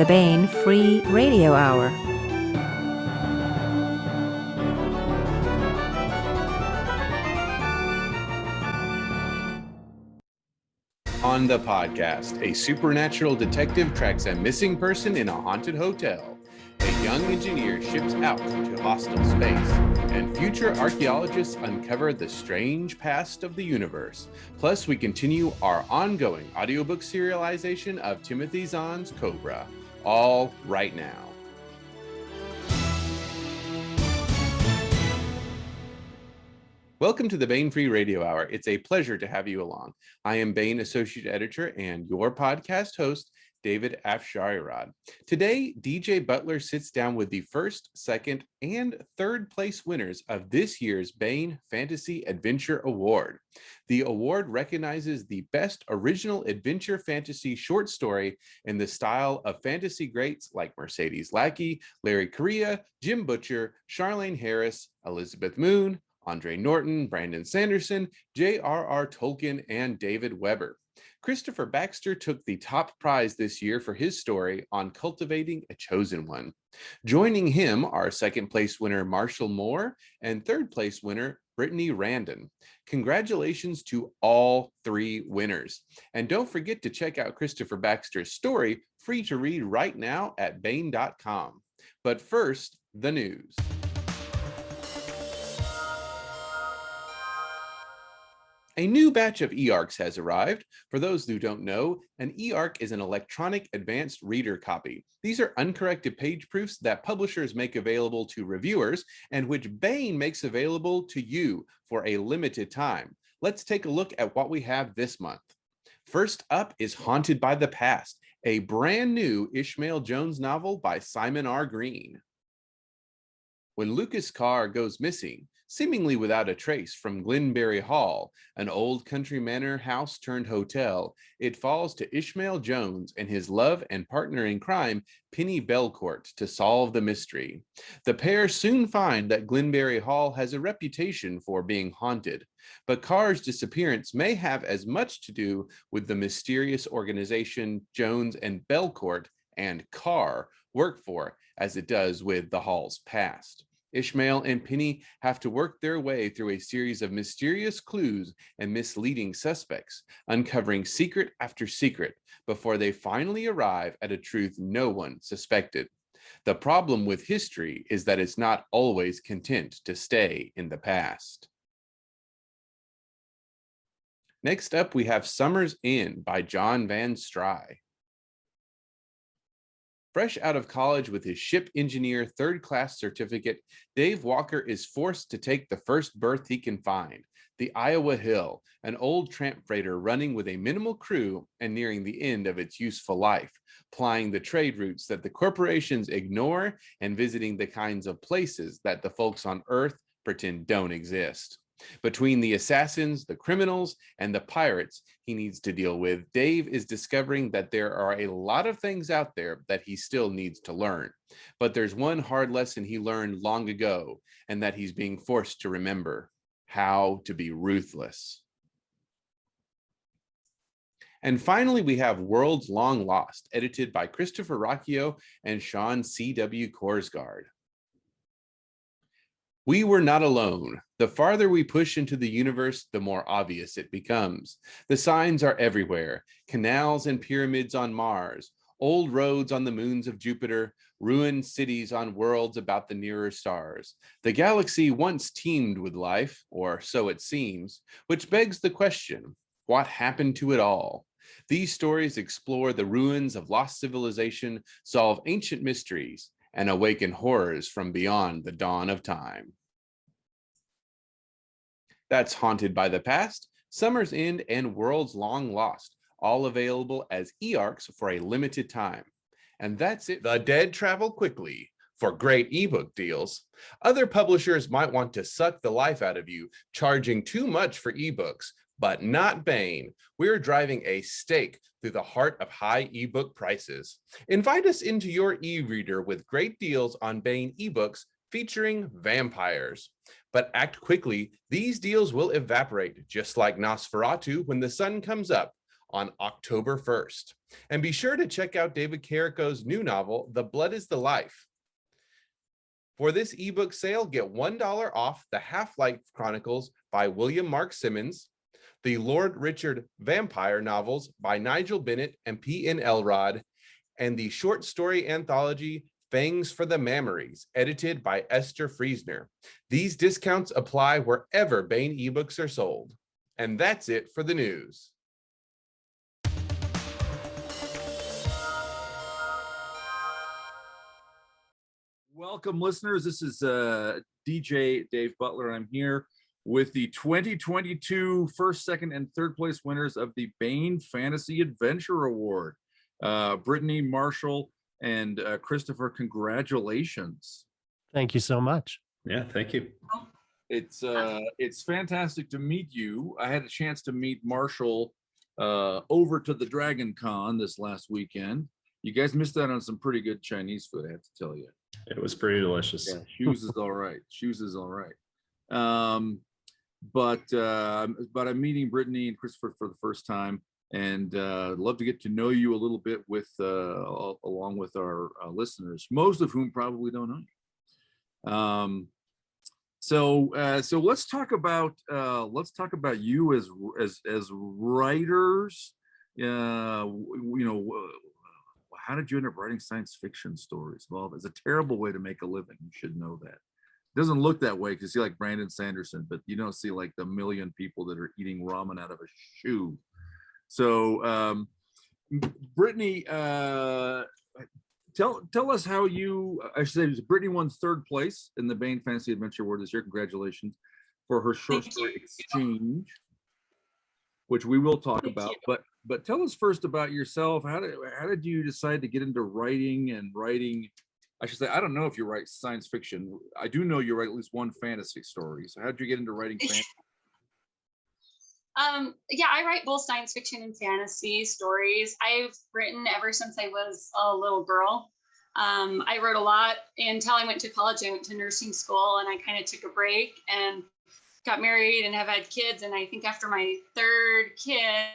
the Baen Free Radio Hour. On the podcast, a supernatural detective tracks a missing person in a haunted hotel. A young engineer ships out to hostile space, and future archaeologists uncover the strange past of the universe. Plus, we continue our ongoing audiobook serialization of Timothy Zahn's Cobra, all right now. Welcome to the Baen Free Radio Hour. It's a pleasure to have you along. I am Baen Associate Editor and your podcast host, David Afsharirad. Today, DJ Butler sits down with the first, second, and third place winners of this year's Baen Fantasy Adventure Award. The award recognizes the best original adventure fantasy short story in the style of fantasy greats like Mercedes Lackey, Larry Correia, Jim Butcher, Charlaine Harris, Elizabeth Moon, Andre Norton, Brandon Sanderson, J.R.R. Tolkien, and David Weber. Christopher Baxter took the top prize this year for his story on Cultivating a Chosen One. Joining him are second place winner Marshall Moore and third place winner Brittany Randon. Congratulations to all three winners. And don't forget to check out Christopher Baxter's story, free to read right now at Baen.com. But first, the news. A new batch of eARCs has arrived. For those who don't know, an eARC is an electronic advanced reader copy. These are uncorrected page proofs that publishers make available to reviewers and which Baen makes available to you for a limited time. Let's take a look at what we have this month. First up is Haunted by the Past, a brand new Ishmael Jones novel by Simon R. Green. When Lucas Carr goes missing, seemingly without a trace from Glenberry Hall, an old country manor house turned hotel, it falls to Ishmael Jones and his love and partner in crime, Penny Belcourt, to solve the mystery. The pair soon find that Glenberry Hall has a reputation for being haunted, but Carr's disappearance may have as much to do with the mysterious organization Jones and Belcourt and Carr work for as it does with the Hall's past. Ishmael and Penny have to work their way through a series of mysterious clues and misleading suspects, uncovering secret after secret before they finally arrive at a truth no one suspected. The problem with history is that it's not always content to stay in the past. Next up, we have Summer's Inn by John Van Stry. Fresh out of college with his ship engineer third-class certificate, Dave Walker is forced to take the first berth he can find, the Iowa Hill, an old tramp freighter running with a minimal crew and nearing the end of its useful life, plying the trade routes that the corporations ignore and visiting the kinds of places that the folks on Earth pretend don't exist. Between the assassins, the criminals, and the pirates he needs to deal with, Dave is discovering that there are a lot of things out there that he still needs to learn. But there's one hard lesson he learned long ago, and that he's being forced to remember: how to be ruthless. And finally, we have Worlds Long Lost, edited by Christopher Racchio and Sean C.W. Korsgaard. We were not alone. The farther we push into the universe, the more obvious it becomes. The signs are everywhere: canals and pyramids on Mars, old roads on the moons of Jupiter, ruined cities on worlds about the nearer stars. The galaxy once teemed with life, or so it seems, which begs the question, what happened to it all? These stories explore the ruins of lost civilization, solve ancient mysteries, and awaken horrors from beyond the dawn of time. That's Haunted by the Past, Summer's End, and Worlds Long Lost, all available as eARCs for a limited time. And that's it. The dead travel quickly for great ebook deals. Other publishers might want to suck the life out of you, charging too much for ebooks, but not Baen. We're driving a stake through the heart of high ebook prices. Invite us into your e-reader with great deals on Baen ebooks featuring vampires. But act quickly, these deals will evaporate, just like Nosferatu when the sun comes up. on October 1st. And be sure to check out David Carrico's new novel, The Blood is the Life. For this ebook sale, get $1 off The Half-Life Chronicles by William Mark Simmons, the Lord Richard Vampire novels by Nigel Bennett and P.N. Elrod, and the short story anthology Fangs for the Mammaries, edited by Esther Friesner. These discounts apply wherever Baen ebooks are sold. And that's it for the news. Welcome, listeners. This is DJ Dave Butler. I'm here with the 2022 first, second, and third place winners of the Baen Fantasy Adventure Award. Brittany, Marshall, and Christopher, congratulations. Thank you so much. Yeah, thank you. It's fantastic to meet you. I had a chance to meet Marshall over to the Dragon Con this last weekend. You guys missed out on some pretty good Chinese food, I have to tell you. It was pretty delicious. Yeah, shoes is all right. Shoes is all right. But I'm meeting Brittany and Christopher for the first time, and I'd love to get to know you a little bit with along with our listeners, most of whom probably don't know you. So let's talk about you as writers. How did you end up writing science fiction stories? Well, it's a terrible way to make a living. You should know that. It doesn't look that way because you see like Brandon Sanderson, but you don't see like the million people that are eating ramen out of a shoe. So, Brittany, tell us how you. I should say, Brittany won third place in the Baen Fantasy Adventure Award this year. Congratulations for her short story Exchange, which we will talk about. But tell us first about yourself. How did you decide to get into writing? I should say, I don't know if you write science fiction. I do know you write at least one fantasy story. So how did you get into writing fantasy? Yeah, I write both science fiction and fantasy stories. I've written ever since I was a little girl. I wrote a lot until I went to college. I went to nursing school, and I kind of took a break and got married and have had kids. And I think after my third kid,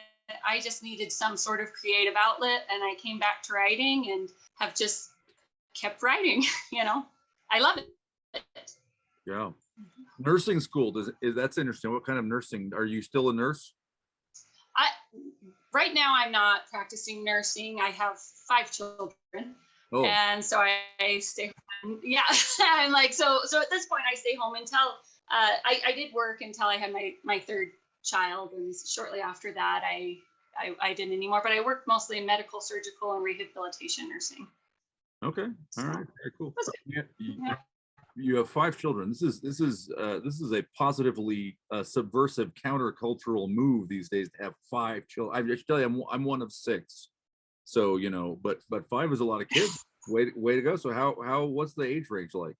I just needed some sort of creative outlet, and I came back to writing and have just kept writing. I love it. Yeah. Nursing school, that's interesting. What kind of nursing? Are you still a nurse? Right now I'm not practicing nursing. I have 5 children. Oh. And so I stay home. Yeah. I'm like, so at this point I stay home until I did work until I had my third child, and shortly after that I didn't anymore, but I worked mostly in medical, surgical, and rehabilitation nursing. Okay. All right. Very cool. You have 5 children. This is a positively subversive countercultural move these days to have 5 children. I should tell you, I'm one of 6. So, but 5 is a lot of kids. Way to go. So what's the age range like?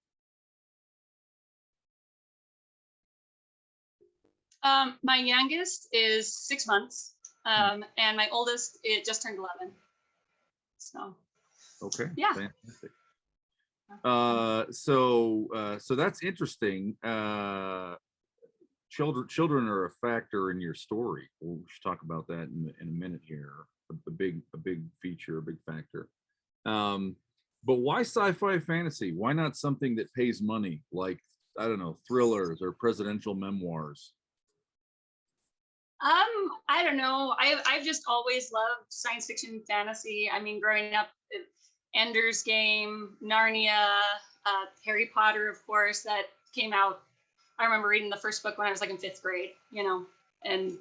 My youngest is 6 months, and my oldest, it just turned 11. So. Okay. Yeah. Fantastic. So that's interesting. Children are a factor in your story. We should talk about that in a minute here. A big feature, a big factor. But why sci-fi fantasy? Why not something that pays money, like, I don't know, thrillers or presidential memoirs? I don't know. I've just always loved science fiction and fantasy. I mean, growing up, Ender's Game, Narnia, Harry Potter, of course, that came out. I remember reading the first book when I was like in 5th grade, and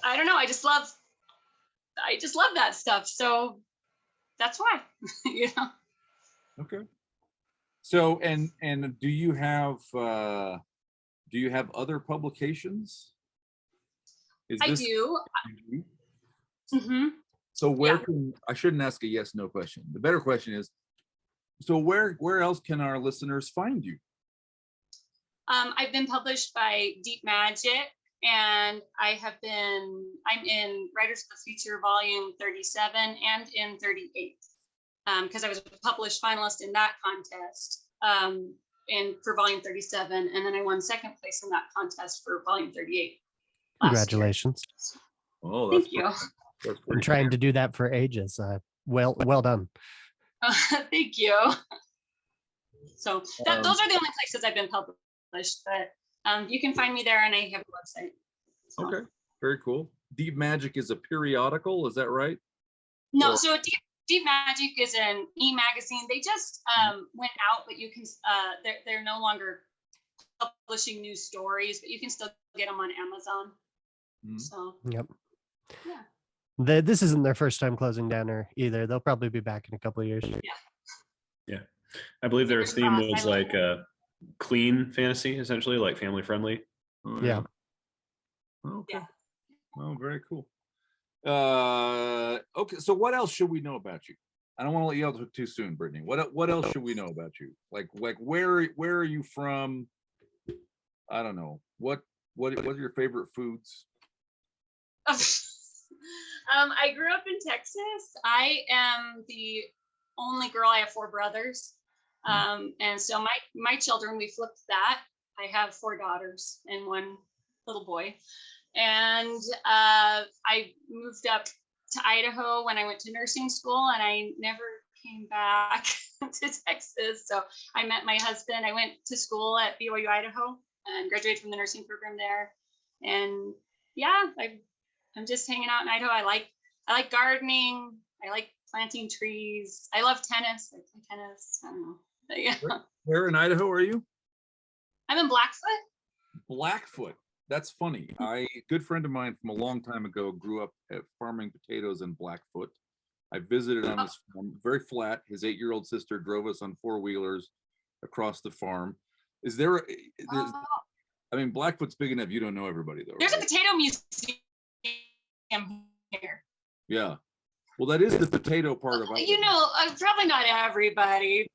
I don't know. I just love that stuff. So that's why, Okay. So, and do you have other publications? I do. Mm-hmm. So I shouldn't ask a yes, no question. The better question is, so where else can our listeners find you? I've been published by Deep Magic, and I'm in Writers of the Future Volume 37 and in 38, because I was a published finalist in that contest for Volume 37, and then I won 2nd place in that contest for Volume 38. Congratulations. Oh, Thank you. That's Been pretty trying to do that for ages. Well done. Thank you. So those are the only places I've been published, but you can find me there, and I have a website. So. Okay, very cool. Deep Magic is a periodical, is that right? No, Or- so Deep Magic is an e-magazine. They just went out, but you can they're no longer publishing new stories, but you can still get them on Amazon. So Yep. yeah. This isn't their first time closing down either. They'll probably be back in a couple of years. Yeah. I believe their Fingers theme crossed. was I love like clean fantasy, essentially, like family friendly. Oh, Yeah. Okay. Yeah. Oh, very cool. Okay, so what else should we know about you? I don't want to let you out too soon, Brittany. What else should we know about you? Like where are you from? I don't know. What are your favorite foods? I grew up in Texas. I am the only girl. I have 4 brothers. And so my children, we flipped that. I have 4 daughters and 1 little boy. And I moved up to Idaho when I went to nursing school, and I never came back to Texas. So I met my husband. I went to school at BYU, Idaho, and graduated from the nursing program there. And yeah, I'm just hanging out in Idaho. I like gardening. I like planting trees. I love tennis. I play tennis. I don't know. But yeah. Where in Idaho are you? I'm in Blackfoot. Blackfoot. That's funny. A good friend of mine from a long time ago grew up at farming potatoes in Blackfoot. I visited on his farm, very flat. His 8-year-old sister drove us on 4-wheelers across the farm. Is there? I mean, Blackfoot's big enough. You don't know everybody though. There's right? a potato museum here. Yeah. Well, that is the potato part of Idaho. You know, probably not everybody.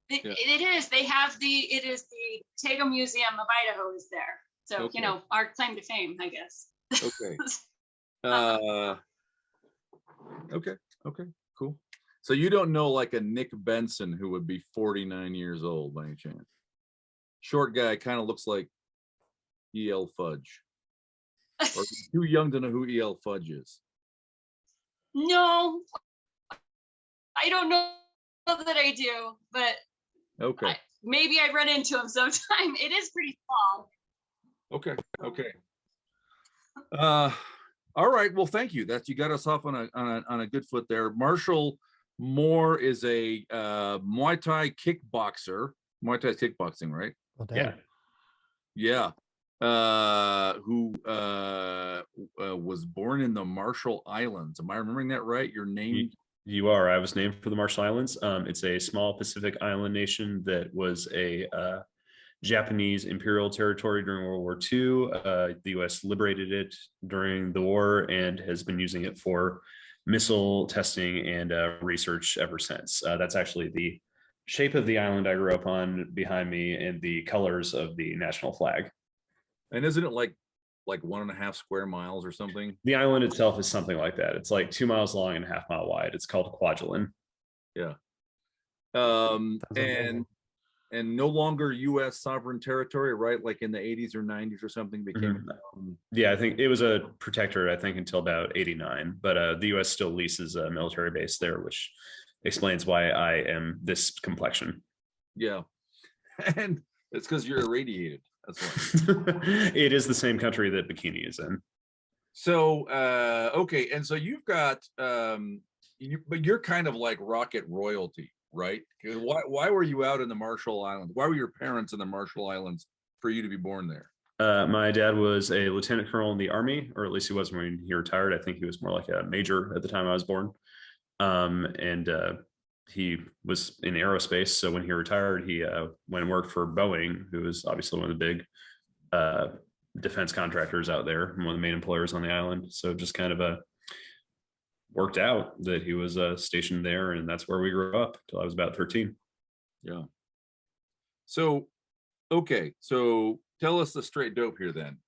Yeah. It is. It is the Potato Museum of Idaho is there. So, Okay. you know, our claim to fame, I guess. Okay. Okay. Cool. So you don't know like a Nick Benson who would be 49 years old by any chance? Short guy, kind of looks like E.L. Fudge. Or too young to know who E.L. Fudge is. No, I don't know that I do, but Okay. maybe I'd run into him sometime. It is pretty small. Okay. All right. Well, thank you. You got us off on a good foot there. Marshall Moore is a Muay Thai kickboxer. Muay Thai kickboxing, right? Well, damn. Yeah. Yeah. Who was born in the Marshall Islands. Am I remembering that right? Your name? You are. I was named for the Marshall Islands. It's a small Pacific island nation that was a Japanese imperial territory during World War II. The U.S. liberated it during the war and has been using it for missile testing and research ever since. That's actually the shape of the island I grew up on behind me and the colors of the national flag. And isn't it like 1.5 square miles or something? The island itself is something like that. It's like 2 miles long and a half mile wide. It's called Kwajalein. Yeah. Sounds amazing. And no longer U.S. sovereign territory, right? Like in the 80s or 90s or something became. Yeah, I think it was a protectorate, I think, until about 89. But the U.S. still leases a military base there, which explains why I am this complexion. Yeah. And it's because you're irradiated. That's why. It is the same country that Bikini is in. So, okay. And so you've got, but you're kind of like rocket royalty, right? Why were you out in the Marshall Islands? Why were your parents in the Marshall Islands for you to be born there? My dad was a lieutenant colonel in the Army, or at least he was when he retired. I think he was more like a major at the time I was born. And he was in aerospace. So when he retired, he went and worked for Boeing, who is obviously one of the big defense contractors out there, and one of the main employers on the island. So just kind of worked out that he was stationed there, and that's where we grew up till I was about 13. Yeah. So, okay. So tell us the straight dope here then.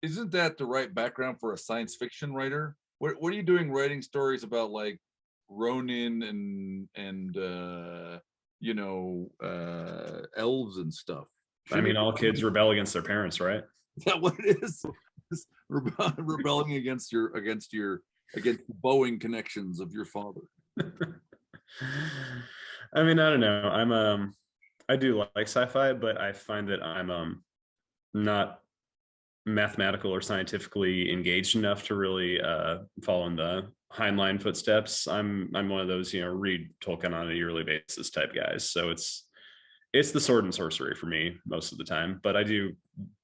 Isn't that the right background for a science fiction writer? What are you doing writing stories about like Ronin and elves and stuff? I mean, all kids rebel against their parents, right? Is that what it is? rebelling against the Boeing connections of your father. I mean, I don't know. I do like sci-fi, but I find that I'm not mathematical or scientifically engaged enough to really follow in the Heinlein footsteps. I'm one of those, read Tolkien on a yearly basis type guys. So it's the sword and sorcery for me most of the time, but I do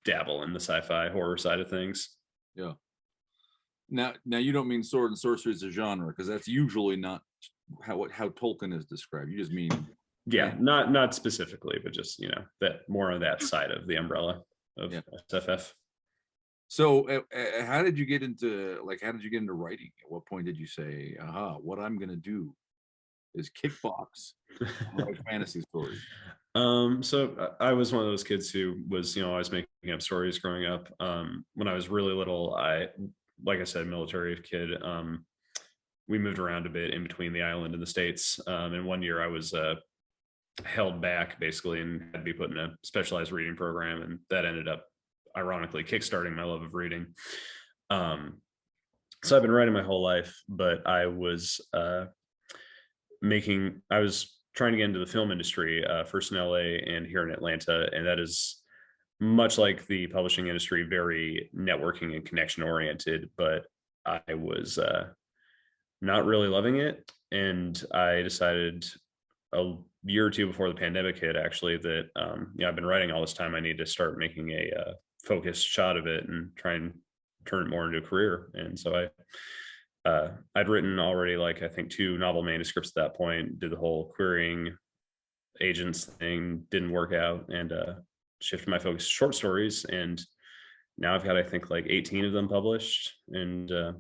dabble in the sci-fi horror side of things. Yeah. Now you don't mean sword and sorcery as a genre, because that's usually not how Tolkien is described. You just mean not specifically, but just that more on that side of the umbrella of SFF. So how did you get into writing? At what point did you say, aha, what I'm gonna do is kickbox write fantasy stories? So I was one of those kids who was, always making up stories growing up. When I was really little, like I said, military kid. We moved around a bit in between the island and the States. And one year I was held back basically and had to be put in a specialized reading program. And that ended up ironically kickstarting my love of reading. So I've been writing my whole life, but I was trying to get into the film industry, first in LA and here in Atlanta. And that is much like the publishing industry, very networking and connection oriented, but I was not really loving it. And I decided a year or two before the pandemic hit, actually, that I've been writing all this time. I need to start making a focused shot of it and try and turn it more into a career. And so I'd written already, I think 2 novel manuscripts at that point, did the whole querying agents thing, didn't work out, and shifted my focus to short stories. And now I've got, I think, 18 of them published, and I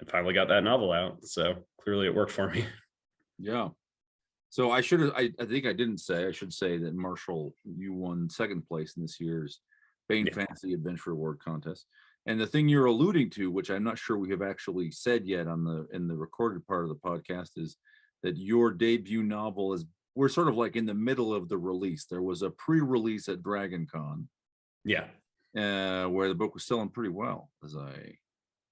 finally got that novel out. So clearly it worked for me. Yeah. So I should say that Marshall, you won second place in this year's Baen Fantasy Adventure Award contest. And the thing you're alluding to, which I'm not sure we have actually said yet in the recorded part of the podcast, is that your debut novel we're sort of in the middle of the release. There was a pre-release at Dragon Con. Yeah. Where the book was selling pretty well,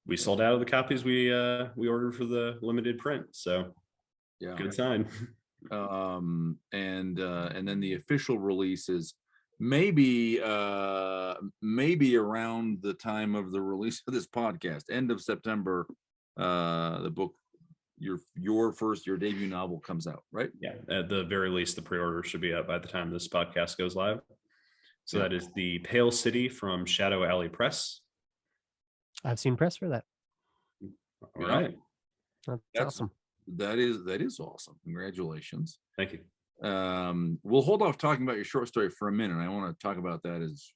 we sold out of the copies we ordered for the limited print. So yeah, good sign. And then the official release is maybe around the time of the release of this podcast, end of September. The book, your debut novel, comes out, right? Yeah, at the very least, the pre-order should be up by the time this podcast goes live. So that is The Pale City from Shadow Alley Press. I've seen press for that. All right. That's awesome. That is awesome. Congratulations. Thank you. We'll hold off talking about your short story for a minute. I want to talk about that as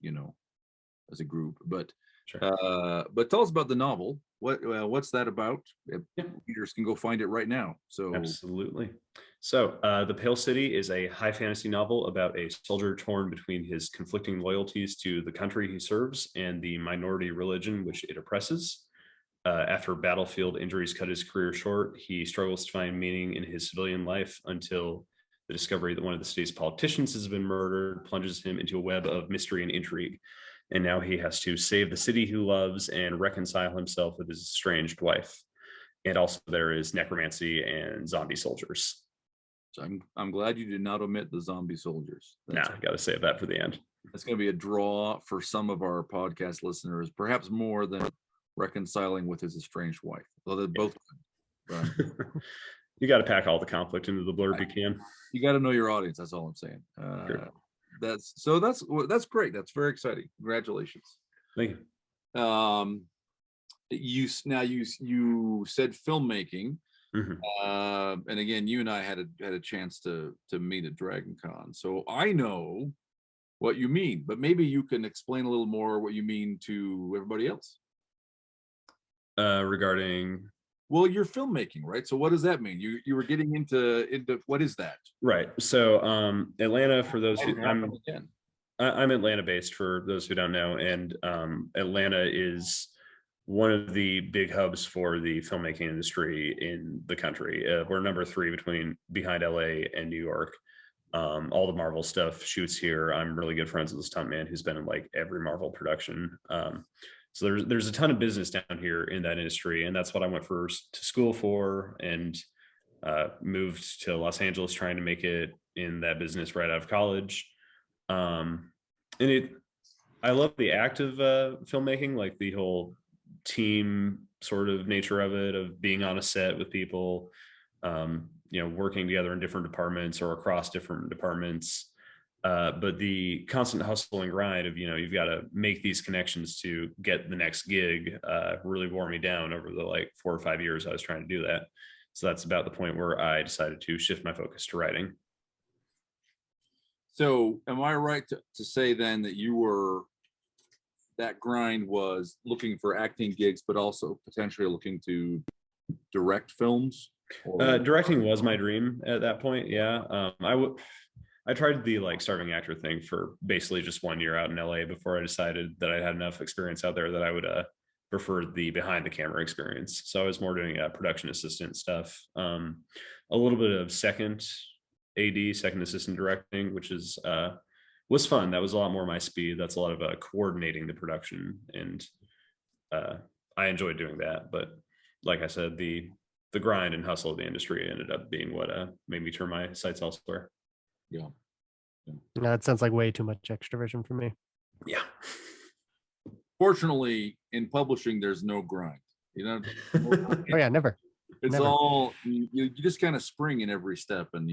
a group, but sure. But tell us about the novel. What's that about? Readers can go find it right now. So absolutely. So The Pale City is a high fantasy novel about a soldier torn between his conflicting loyalties to the country he serves and the minority religion which it oppresses. After battlefield injuries cut his career short, he struggles to find meaning in his civilian life until the discovery that one of the state's politicians has been murdered plunges him into a web of mystery and intrigue. And now he has to save the city he loves and reconcile himself with his estranged wife. And also there is necromancy and zombie soldiers. So I'm glad you did not omit the zombie soldiers. I got to save that for the end. That's going to be a draw for some of our podcast listeners, perhaps more than reconciling with his estranged wife. Well, they're both good. You got to pack all the conflict into the blurb you can. You got to know your audience. That's all I'm saying. Sure. That's great. That's very exciting. Congratulations. Thank you. You said filmmaking. Mm-hmm. And again, you and I had a chance to meet at Dragon Con, so I know what you mean, but maybe you can explain a little more what you mean to everybody else. Regarding your filmmaking, right? So what does that mean? You were getting into what is that? Right. So Atlanta, for those who I'm Atlanta based, for those who don't know, and Atlanta is one of the big hubs for the filmmaking industry in the country. We're number 3 behind LA and New York. All the Marvel stuff shoots here. I'm really good friends with the stuntman who's been in every Marvel production. So there's a ton of business down here in that industry, and that's what I went first to school for, and moved to Los Angeles trying to make it in that business right out of college. And I love the act of filmmaking, like the whole team sort of nature of it, of being on a set with people, working together in different departments or across different departments. But the constant hustle and grind of, you've got to make these connections to get the next gig really wore me down over the 4 or 5 years I was trying to do that. So that's about the point where I decided to shift my focus to writing. So am I right to say then that that grind was looking for acting gigs, but also potentially looking to direct films? Directing was my dream at that point. Yeah. I tried the starving actor thing for basically just 1 year out in LA before I decided that I had enough experience out there that I would prefer the behind the camera experience. So I was more doing production assistant stuff, a little bit of second assistant directing, which was fun. That was a lot more my speed. That's a lot of coordinating the production, and I enjoyed doing that. But like I said, the grind and hustle of the industry ended up being what made me turn my sights elsewhere. Yeah. That sounds like way too much extroversion for me. Yeah. Fortunately, in publishing, there's no grind. Oh yeah, never. It's never. all you just kind of spring in every step, and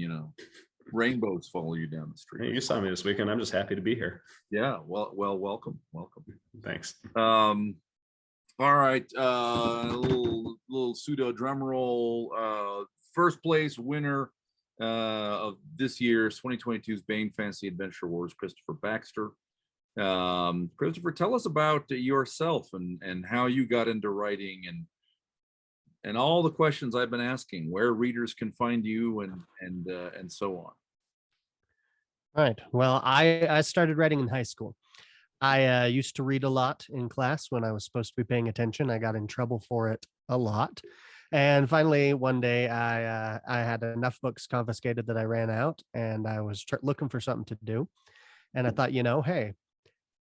rainbows follow you down the street. Hey, you saw me this weekend. I'm just happy to be here. Yeah. Well, welcome. Thanks. All right. A little pseudo drum roll. First place winner of this year's 2022's Baen Fantasy Adventure Awards, Christopher Baxter. Christopher, tell us about yourself and how you got into writing and all the questions I've been asking, where readers can find you and so on. All right. Well, I started writing in high school. I used to read a lot in class when I was supposed to be paying attention. I got in trouble for it a lot. And finally, one day, I had enough books confiscated that I ran out, and I was looking for something to do. And I thought, hey,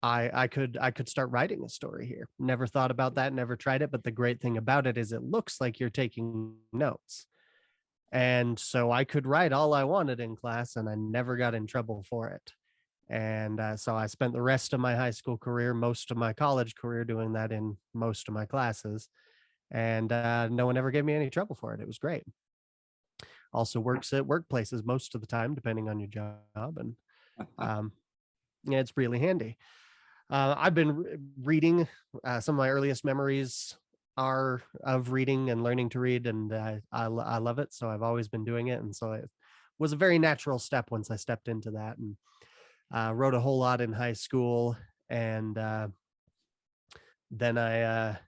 I could start writing a story here. Never thought about that, never tried it. But the great thing about it is it looks like you're taking notes. And so I could write all I wanted in class, and I never got in trouble for it. And so I spent the rest of my high school career, most of my college career, doing that in most of my classes. And no one ever gave me any trouble for it. It was great. Also works at workplaces most of the time, depending on your job. And yeah, it's really handy. I've been reading. Some of my earliest memories are of reading and learning to read, and I love it. So I've always been doing it. And so it was a very natural step once I stepped into that, and wrote a whole lot in high school. And then I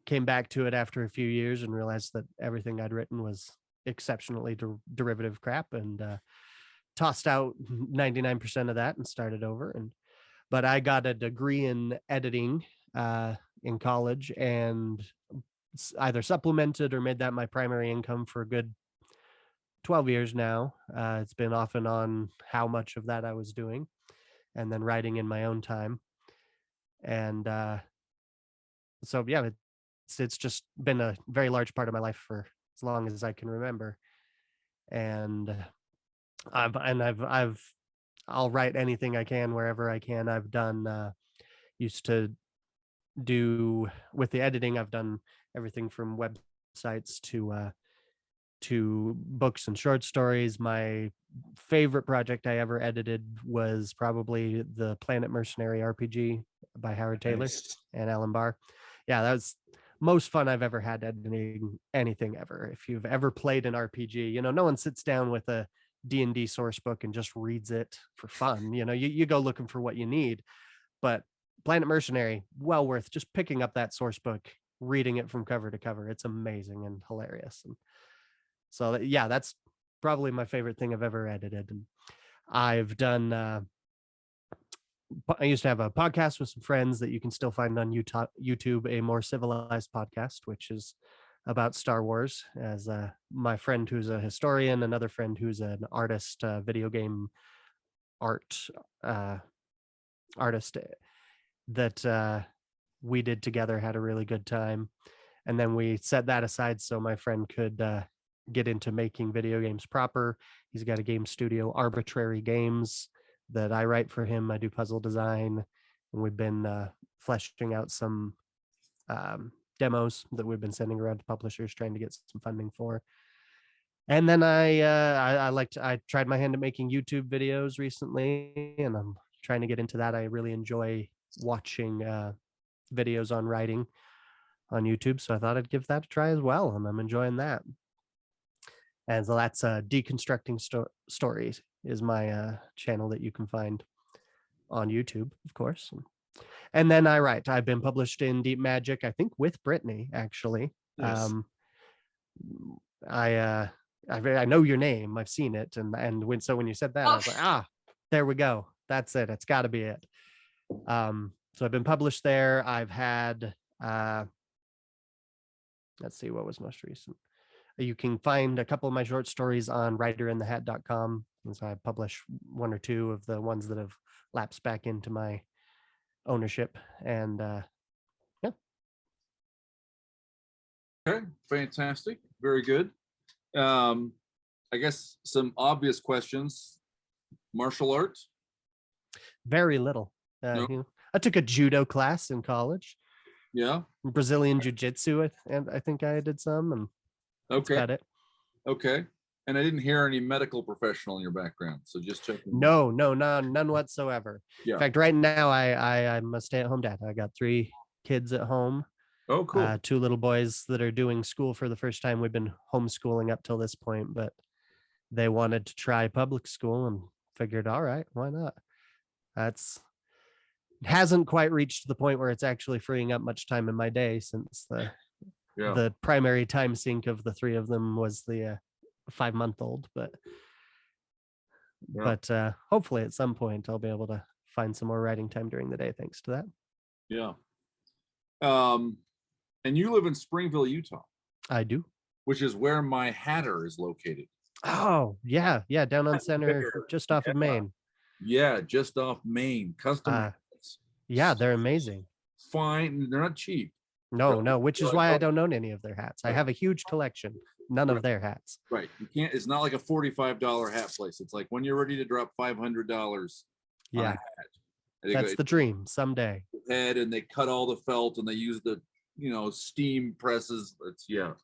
came back to it after a few years and realized that everything I'd written was exceptionally derivative crap, and tossed out 99% of that and started over. But I got a degree in editing in college, and either supplemented or made that my primary income for a good 12 years now. It's been off and on how much of that I was doing, and then writing in my own time. And so yeah, it's just been a very large part of my life for as long as I can remember. And I'll write anything I can wherever I can. I've done used to do with the editing. I've done everything from websites to books and short stories. My favorite project I ever edited was probably the Planet Mercenary RPG by Howard Taylor and Alan Barr. Yeah, that was most fun I've ever had editing anything ever. If you've ever played an RPG, no one sits down with a D&D source book and just reads it for fun. You go looking for what you need. But Planet Mercenary, well worth just picking up that source book, reading it from cover to cover. It's amazing and hilarious. And so yeah, that's probably my favorite thing I've ever edited. And I've done I used to have a podcast with some friends that you can still find on YouTube, A More Civilized Podcast, which is about Star Wars, as my friend who's a historian, another friend who's an artist, video game artist, that we did together, had a really good time. And then we set that aside so my friend could get into making video games proper. He's got a game studio, Arbitrary Games, that I write for him. I do puzzle design, and we've been fleshing out some demos that we've been sending around to publishers, trying to get some funding for. And then I tried my hand at making YouTube videos recently, and I'm trying to get into that. I really enjoy watching videos on writing on YouTube, so I thought I'd give that a try as well, and I'm enjoying that. And so that's Deconstructing Stories is my channel that you can find on YouTube, of course. And then I write. I've been published in Deep Magic, I think, with Brittany, actually. Nice. I know your name. I've seen it, and when you said that, I was like, there we go. That's it. It's got to be it. So I've been published there. I've had let's see, what was most recent. You can find a couple of my short stories on writerinthehat.com. And so I publish one or two of the ones that have lapsed back into my ownership. And yeah. Okay, fantastic. Very good. I guess some obvious questions. Martial arts? Very little. I took a judo class in college. Yeah. Brazilian jiu-jitsu, and I think I did some, and that's about it. Okay. And I didn't hear any medical professional in your background, so just checking. No, none whatsoever. Yeah. In fact, right now I'm a stay-at-home dad. I got 3 kids at home. Oh, cool. 2 little boys that are doing school for the first time. We've been homeschooling up till this point, but they wanted to try public school and figured, all right, why not? Hasn't quite reached the point where it's actually freeing up much time in my day, since the primary time sink of the 3 of them was the 5-month-old, but hopefully at some point I'll be able to find some more writing time during the day thanks to that. Yeah. And you live in Springville, Utah. I do. Which is where my Hatter is located. Oh, yeah, down on Center, just off of Main. Yeah, just off Main. Custom hats. Yeah, they're amazing. Fine, they're not cheap. No, which is why I don't own any of their hats. I have a huge collection, none of their hats. Right, you can't. It's not like a $45 hat place. It's like when you're ready to drop $500. Yeah, that's the dream someday. Head, and they cut all the felt, and they use the steam presses. It's yeah.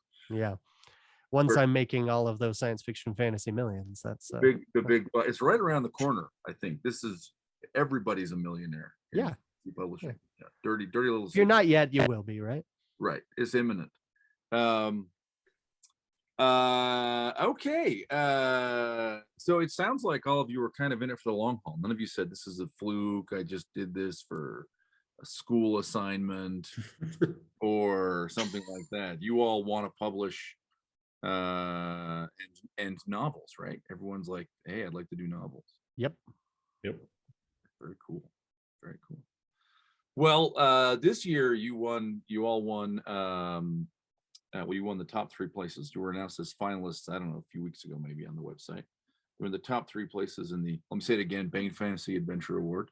Once I'm making all of those science fiction fantasy millions, that's the big. It's right around the corner. I think this is everybody's a millionaire. Yeah. Publishing. Yeah. Dirty little. If you're not yet, you will be, right? Right. It's imminent. Okay. So it sounds like all of you were kind of in it for the long haul. None of you said this is a fluke. I just did this for a school assignment or something like that. You all want to publish and novels, right? Everyone's like, hey, I'd like to do novels. Yep. Very cool. Very cool. Well, this year you all won you won the top 3 places. You were announced as finalists, I don't know, a few weeks ago, maybe on the website. You're in the top 3 places in the, let me say it again, Baen Fantasy Adventure Award.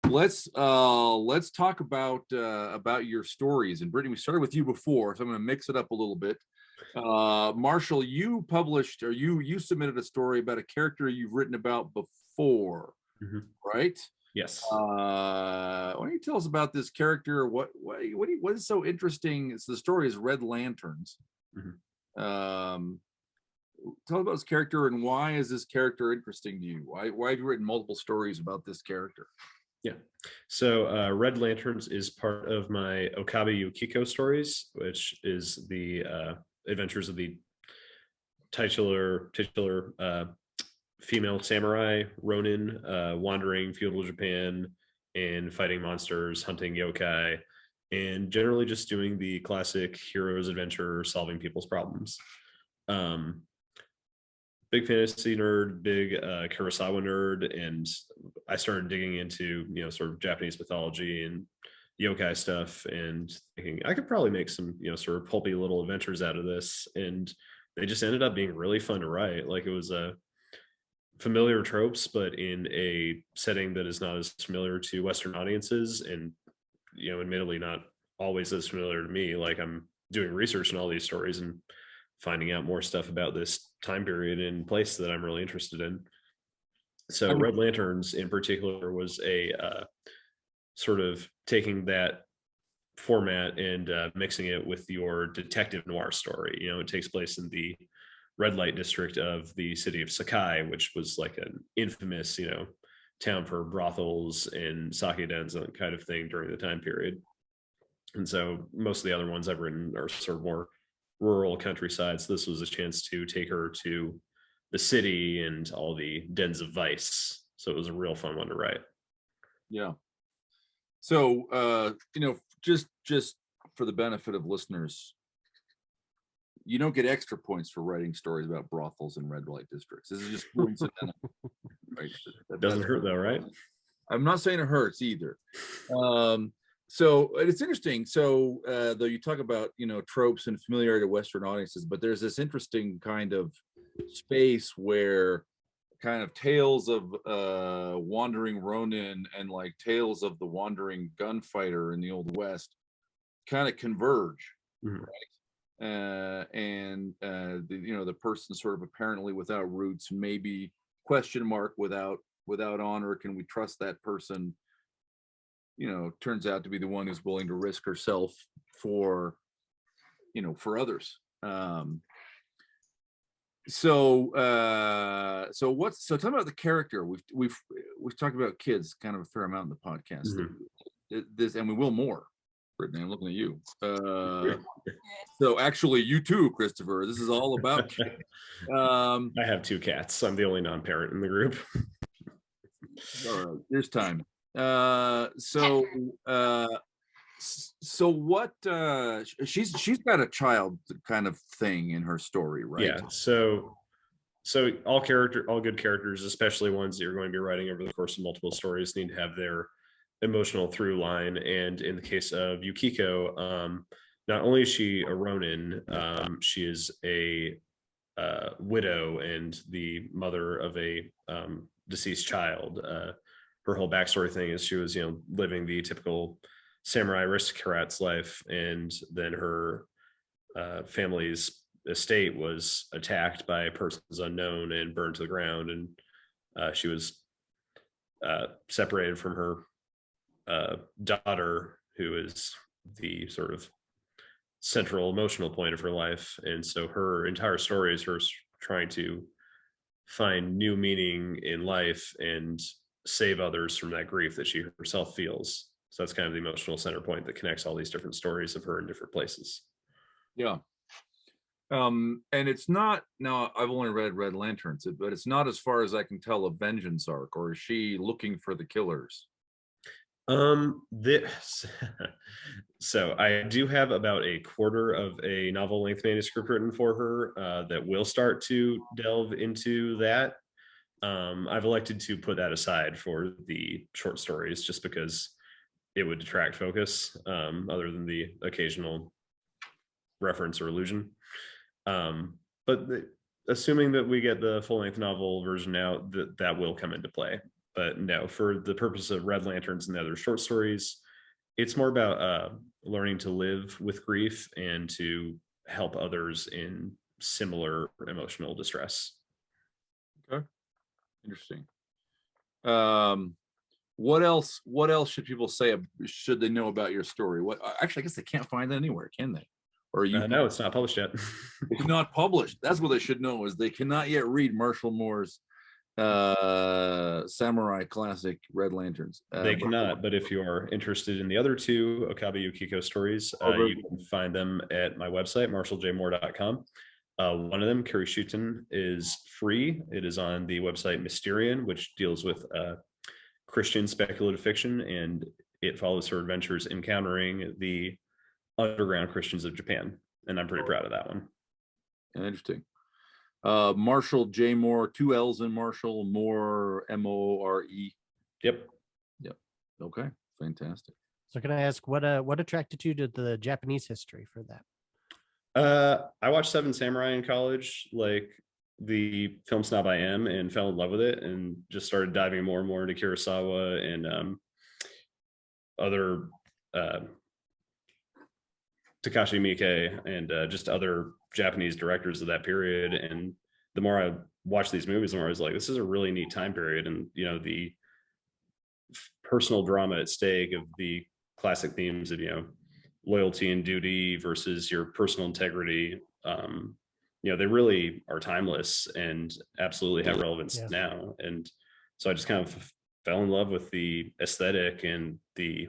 Let's talk about your stories. And Brittany, we started with you before, so I'm going to mix it up a little bit. Marshall, you published, or you submitted a story about a character you've written about before, right? Yes. Why don't you tell us about this character? What is so interesting? The story is Red Lanterns. Tell us about this character, and why is this character interesting to you? Why have you written multiple stories about this character? Yeah. So Red Lanterns is part of my Okabe Yukiko stories, which is the adventures of the titular female samurai Ronin, wandering feudal Japan and fighting monsters, hunting yokai, and generally just doing the classic hero's adventure, solving people's problems. Big fantasy nerd, big Kurosawa nerd, and I started digging into sort of Japanese mythology and yokai stuff, and thinking I could probably make some sort of pulpy little adventures out of this, and they just ended up being really fun to write. Like, it was a familiar tropes, but in a setting that is not as familiar to Western audiences, and admittedly not always as familiar to me. Like I'm doing research in all these stories and finding out more stuff about this time period and place that I'm really interested in. So Red Lanterns in particular was a sort of taking that format and mixing it with your detective noir story. It takes place in the red light district of the city of Sakai, which was like an infamous, town for brothels and sake dens and that kind of thing during the time period. And so most of the other ones I've written are sort of more rural countryside. So this was a chance to take her to the city and all the dens of vice. So it was a real fun one to write. Yeah. So, just for the benefit of listeners, you don't get extra points for writing stories about brothels and red light districts. This is just coincidental. Right? Doesn't hurt though, right? I'm not saying it hurts either. So it's interesting. So though you talk about, tropes and familiarity to Western audiences, but there's this interesting kind of space where kind of tales of wandering Ronin and like tales of the wandering gunfighter in the Old West kind of converge, right? The person sort of apparently without roots, maybe question mark without honor. Can we trust that person? Turns out to be the one who's willing to risk herself for others. So tell me about the character. We've talked about kids kind of a fair amount in the podcast. This, and we will more. Brittany, I'm looking at you. So actually, you too, Christopher. This is all about kids. I have 2 cats. I'm the only non-parent in the group. All right, here's time. So what? She's got a child kind of thing in her story, right? Yeah. So all good characters, especially ones that you're going to be writing over the course of multiple stories, need to have their emotional through line. And in the case of Yukiko, not only is she a Ronin, she is a widow and the mother of a deceased child. Her whole backstory thing is she was, living the typical samurai aristocrat's life, and then her family's estate was attacked by persons unknown and burned to the ground, and she was separated from her daughter, who is the sort of central emotional point of her life. And so her entire story is her trying to find new meaning in life and save others from that grief that she herself feels. So that's kind of the emotional center point that connects all these different stories of her in different places. Yeah. And it's not, now I've only read Red Lanterns, but it's not, as far as I can tell, a vengeance arc, or is she looking for the killers? So I do have about a quarter of a novel length manuscript written for her that will start to delve into that. I've elected to put that aside for the short stories just because it would detract focus, other than the occasional reference or allusion. Assuming that we get the full-length novel version out, that will come into play. But no, for the purpose of Red Lanterns and the other short stories, it's more about learning to live with grief and to help others in similar emotional distress. Okay, interesting. What else should people say? Should they know about your story? What? Actually, I guess they can't find it anywhere, can they? Or you? No, it's not published yet. It's not published. That's what they should know, is they cannot yet read Marshall Moore's samurai classic Red Lanterns. They cannot, but if you are interested in the other 2 Okabe Yukiko stories, you can find them at my website, marshalljmoore.com. One of them, Kirishuten, is free. It is on the website Mysterion, which deals with Christian speculative fiction, and it follows her adventures encountering the underground Christians of Japan. And I'm pretty proud of that one. Interesting. Marshall J. Moore, 2 L's in Marshall, Moore, More. Yep. Okay, fantastic. So can I ask what attracted you to the Japanese history for that? I watched Seven Samurai in college, like the film snob I am, and fell in love with it, and just started diving more and more into Kurosawa and other Takashi Miike and just other Japanese directors of that period. And the more I watched these movies, the more I was like, this is a really neat time period. And, you know, the personal drama at stake of the classic themes of, you know, loyalty and duty versus your personal integrity. You know, they really are timeless and absolutely have relevance now. And so I just kind of fell in love with the aesthetic and the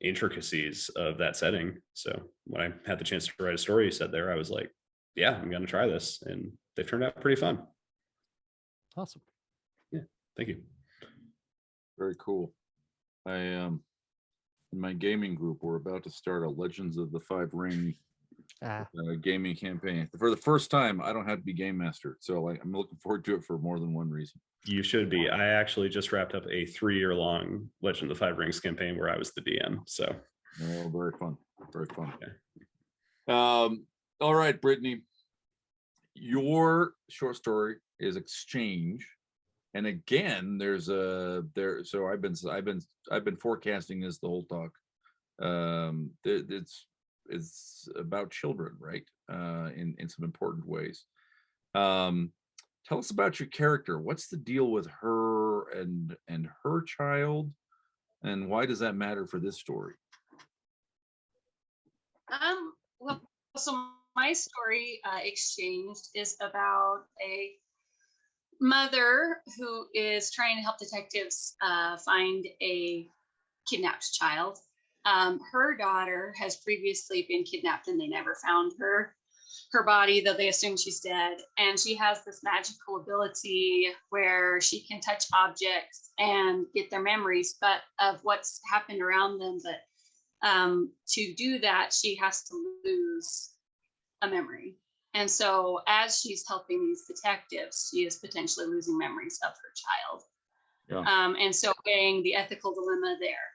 intricacies of that setting. So when I had the chance to write a story set there, I was like, yeah, I'm going to try this. And they've turned out pretty fun. Awesome. Yeah. Thank you. Very cool. I in my gaming group, we're about to start a Legends of the Five Ring gaming campaign. For the first time, I don't have to be game master. So I'm looking forward to it for more than one reason. You should be. I actually just wrapped up a 3-year-long Legend of the Five Rings campaign where I was the DM. So very fun. Very fun. Yeah. All right, Brittany. Your short story is Exchange. And again, so I've been forecasting this the whole talk. It's about children, right? In some important ways. Tell us about your character. What's the deal with her and her child, and why does that matter for this story? Well, so my story, Exchanged, is about a mother who is trying to help detectives find a kidnapped child. Her daughter has previously been kidnapped and they never found her body, though they assume she's dead. And she has this magical ability where she can touch objects and get their memories, but of what's happened around them. But to do that, she has to lose a memory. And so as she's helping these detectives, she is potentially losing memories of her child. Yeah. And so weighing the ethical dilemma there.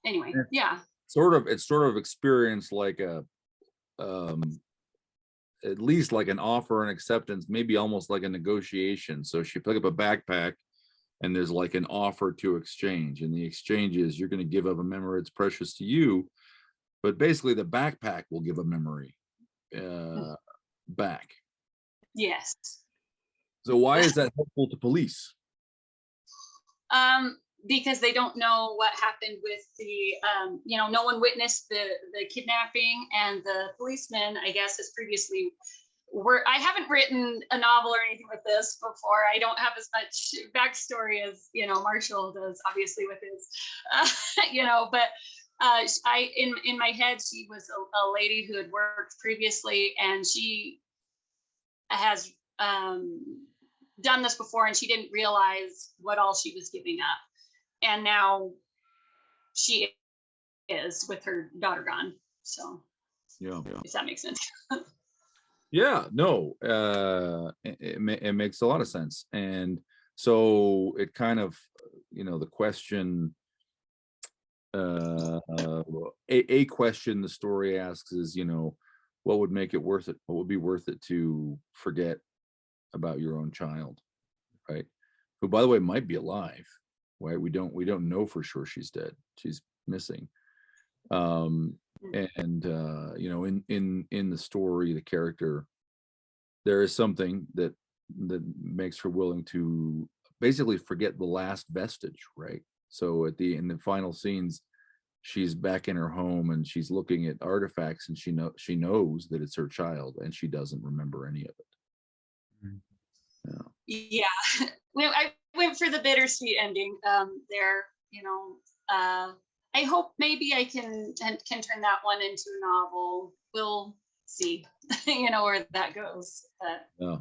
Anyway, yeah. It's sort of experienced like a at least like an offer and acceptance, maybe almost like a negotiation. So she picked up a backpack and there's like an offer to exchange, and the exchange is you're going to give up a memory that's precious to you, but basically the backpack will give a memory back. Yes. So why is that helpful to police? Because they don't know what happened with the, no one witnessed the kidnapping, and the policeman, I guess, has previously I haven't written a novel or anything with this before. I don't have as much backstory as, Marshall does, obviously, with his, but in my head, she was a lady who had worked previously, and she has done this before, and she didn't realize what all she was giving up. And now she is with her daughter gone. So yeah. Does that make sense? Yeah, no, it makes a lot of sense. And so it kind of, the question, a question the story asks is, what would make it worth it? What would be worth it to forget about your own child, right? Who, by the way, might be alive, right? We don't know for sure she's dead. She's missing. And in the story, the character, there is something that makes her willing to basically forget the last vestige, right? So in the final scenes, she's back in her home and she's looking at artifacts, and she knows that it's her child, and she doesn't remember any of it. Yeah. Well, I went for the bittersweet ending there. I hope maybe I can turn that one into a novel. We'll see, where that goes. Yeah,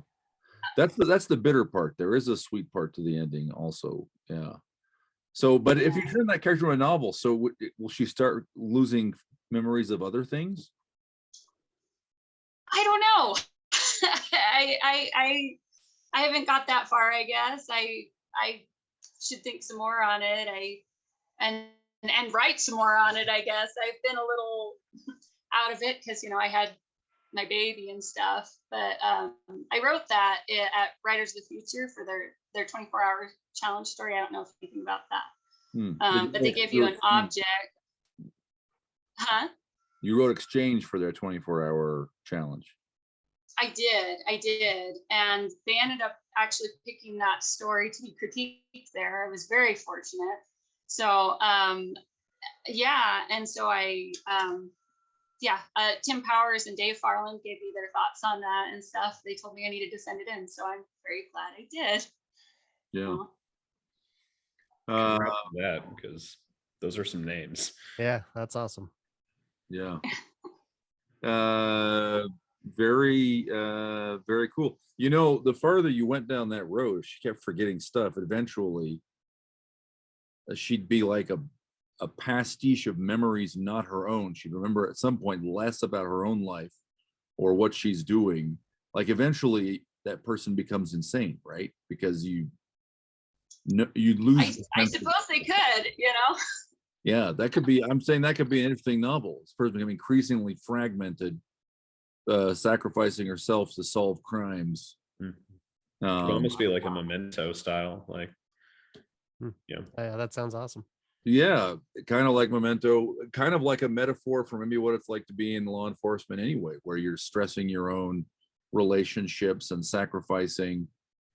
that's the bitter part. There is a sweet part to the ending also. Yeah. So, but if you turn that character into a novel, so will she start losing memories of other things? I don't know. I haven't got that far, I guess. I should think some more on it. And write some more on it, I guess. I've been a little out of it because, I had my baby and stuff. But I wrote that at Writers of the Future for their 24-hour challenge story. I don't know if you think about that. But they give you an object. Huh? You wrote exchange for their 24-hour challenge. I did. And they ended up actually picking that story to be critiqued there. I was very fortunate. So, yeah. And so Tim Powers and Dave Farland gave me their thoughts on that and stuff. They told me I needed to send it in. So I'm very glad I did. Yeah. Congrats on that, because those are some names. Yeah, that's awesome. Yeah. Very cool. You know, the farther you went down that road, she kept forgetting stuff. Eventually, she'd be like a pastiche of memories not her own. She'd remember at some point less about her own life or what she's doing. Like eventually, that person becomes insane, right? Because you lose. I suppose they could, you know. Yeah, that could be. I'm saying that could be an interesting novel. This person becoming increasingly fragmented, sacrificing herself to solve crimes. It would almost be like a Memento style, like. Yeah, that sounds awesome. Yeah, kind of like Memento, kind of like a metaphor for maybe what it's like to be in law enforcement anyway, where you're stressing your own relationships and sacrificing,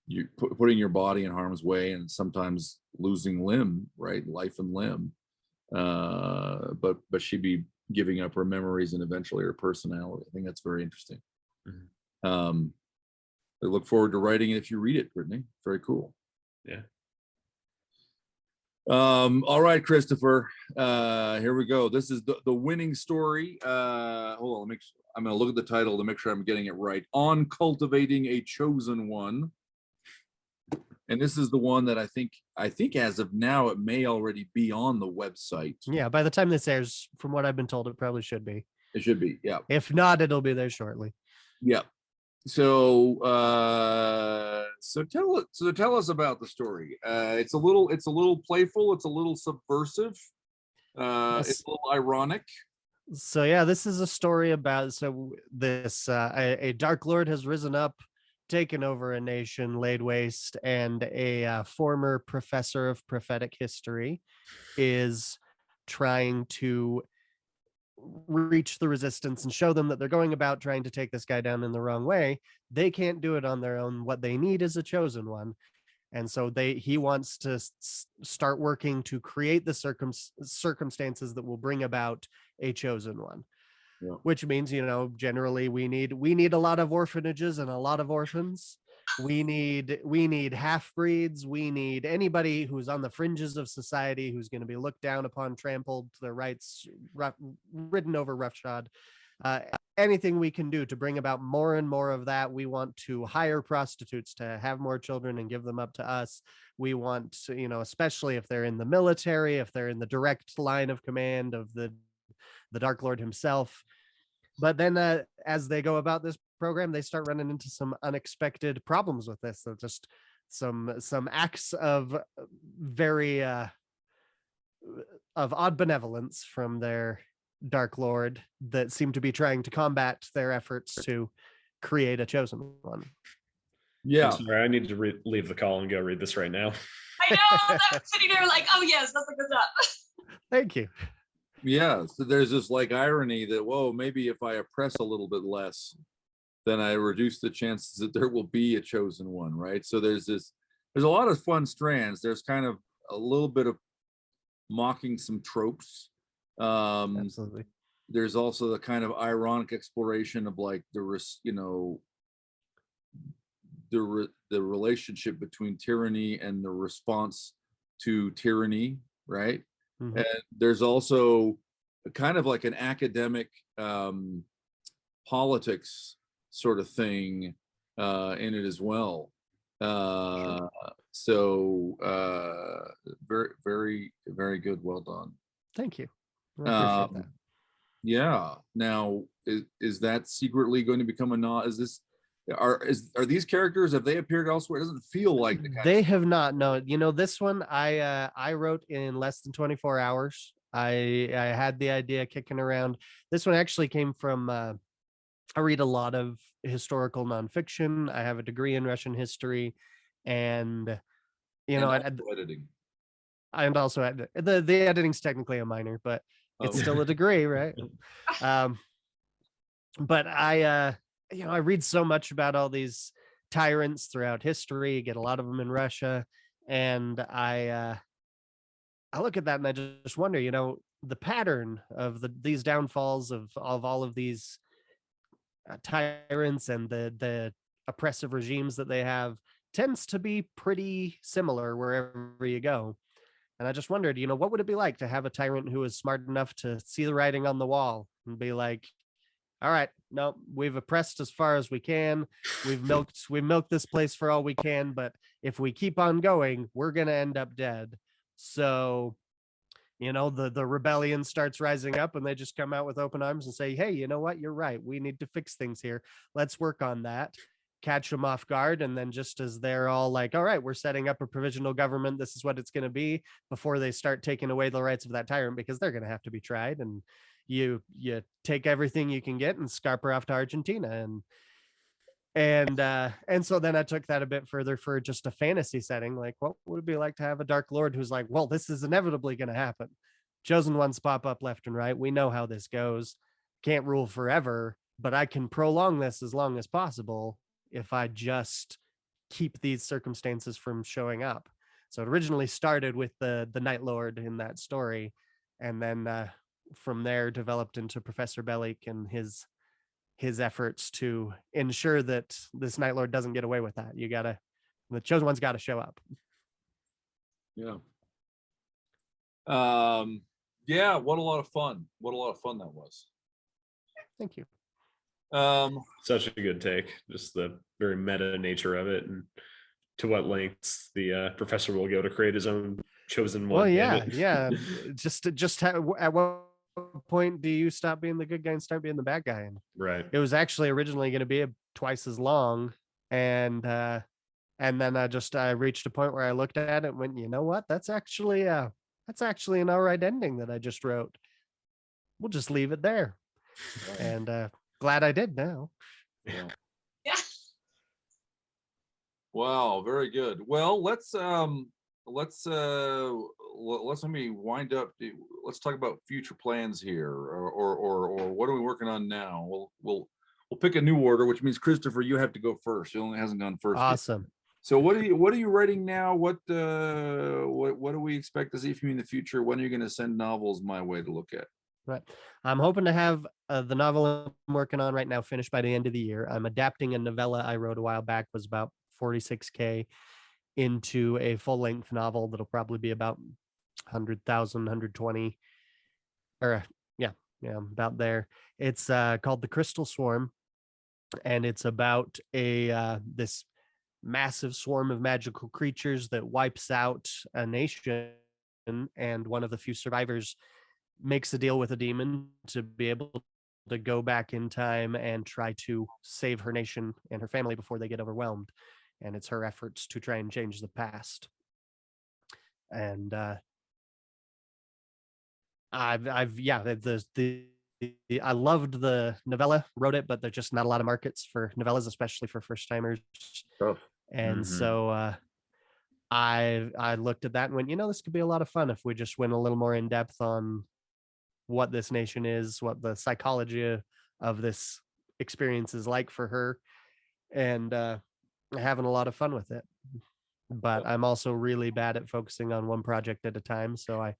you putting your body in harm's way and sometimes losing limb, right, life and limb. But she'd be giving up her memories and eventually her personality. I think that's very interesting. I look forward to writing it if you read it, Brittany. Very cool. Yeah. All right, Christopher. Here we go. This is the winning story. Hold on, I'm gonna look at the title to make sure I'm getting it right. On Cultivating a Chosen One. And this is the one that I think as of now, it may already be on the website. Yeah, by the time this airs, from what I've been told, it probably should be. It should be, yeah. If not, it'll be there shortly. Yeah. So tell us about the story. It's a little playful, it's a little subversive, Yes. it's a little ironic. So yeah, this is a story about this a Dark Lord has risen up, taken over a nation, laid waste, and a former professor of prophetic history is trying to reach the resistance and show them that they're going about trying to take this guy down in the wrong way. They can't do it on their own. What they need is a chosen one. And so he wants to start working to create the circumstances that will bring about a chosen one. Yeah. Which means, you know, generally we need a lot of orphanages and a lot of orphans. We need half-breeds. We need anybody who's on the fringes of society, who's going to be looked down upon, trampled, their rights ridden over roughshod. Anything we can do to bring about more and more of that. We want to hire prostitutes to have more children and give them up to us. We want, you know, especially if they're in the military, if they're in the direct line of command of the Dark Lord himself. But then as they go about this program, they start running into some unexpected problems with this. So just some acts of very of odd benevolence from their Dark Lord that seem to be trying to combat their efforts to create a chosen one. Yeah. I'm sorry, I need to leave the call and go read this right now. I know. I'm sitting there like, oh yes, let's look this up. Thank you. Yeah, so there's this like irony that, whoa, maybe if I oppress a little bit less, then I reduce the chances that there will be a chosen one, right? So there's a lot of fun strands. There's kind of a little bit of mocking some tropes. Absolutely. There's also the kind of ironic exploration of like the relationship between tyranny and the response to tyranny, right? Mm-hmm. And there's also a kind of like an academic politics sort of thing in it as well. Sure. So very, very, very good. Well done. Thank you. I appreciate that. Yeah. Now, is that secretly going to become a not? Are these characters, have they appeared elsewhere? It doesn't feel like they have not. No, you know, this one I wrote in less than 24 hours. I had the idea kicking around. This one actually came from I read a lot of historical nonfiction. I have a degree in Russian history, and you know, editing. and also the editing's technically a minor, but it's still a degree, right? But I I read so much about all these tyrants throughout history, get a lot of them in Russia, and I look at that and I just wonder, the pattern of these downfalls of all of these tyrants and the oppressive regimes that they have tends to be pretty similar wherever you go. And I just wondered, what would it be like to have a tyrant who is smart enough to see the writing on the wall and be like, all right, no, we've oppressed as far as we can. We've milked this place for all we can, but if we keep on going, we're going to end up dead. So, the rebellion starts rising up and they just come out with open arms and say, hey, you know what? You're right. We need to fix things here. Let's work on that. Catch them off guard. And then just as they're all like, all right, we're setting up a provisional government. This is what it's going to be, before they start taking away the rights of that tyrant, because they're going to have to be tried. And you take everything you can get and scarper off to Argentina. And so then I took that a bit further for just a fantasy setting. Like, what would it be like to have a Dark Lord who's like, well, this is inevitably going to happen. Chosen ones pop up left and right. We know how this goes. Can't rule forever, but I can prolong this as long as possible if I just keep these circumstances from showing up. So it originally started with the Night Lord in that story, and then from there developed into Professor Bellic and his efforts to ensure that this Night Lord doesn't get away with that. The Chosen One's got to show up. Yeah. Yeah, what a lot of fun. What a lot of fun that was. Thank you. Such a good take. Just the very meta nature of it, and to what lengths the professor will go to create his own chosen one. Well, yeah. Just at what point do you stop being the good guy and start being the bad guy? And right. It was actually originally going to be twice as long, and then I reached a point where I looked at it and went, you know what? That's actually an all right ending that I just wrote. We'll just leave it there. And glad I did now. Yeah. Yeah. Wow, very good. Well, let's let me wind up. Let's talk about future plans here, or what are we working on now? We'll pick a new order, which means Christopher, you have to go first. He only hasn't gone first. Awesome. Yet. So what are you writing now? What do we expect to see from you in the future? When are you going to send novels my way to look at? Right. I'm hoping to have the novel I'm working on right now finished by the end of the year. I'm adapting a novella I wrote a while back, was about 46K, into a full-length novel that'll probably be about 100,000, 120, or yeah, about there. It's called The Crystal Swarm, and it's about this massive swarm of magical creatures that wipes out a nation, and one of the few survivors makes a deal with a demon to be able to go back in time and try to save her nation and her family before they get overwhelmed. And it's her efforts to try and change the past. And I loved the novella, wrote it, but there's just not a lot of markets for novellas, especially for first timers. Oh. And so I looked at that and went, this could be a lot of fun if we just went a little more in depth on what this nation is, what the psychology of this experience is like for her, and having a lot of fun with it. But I'm also really bad at focusing on one project at a time. So I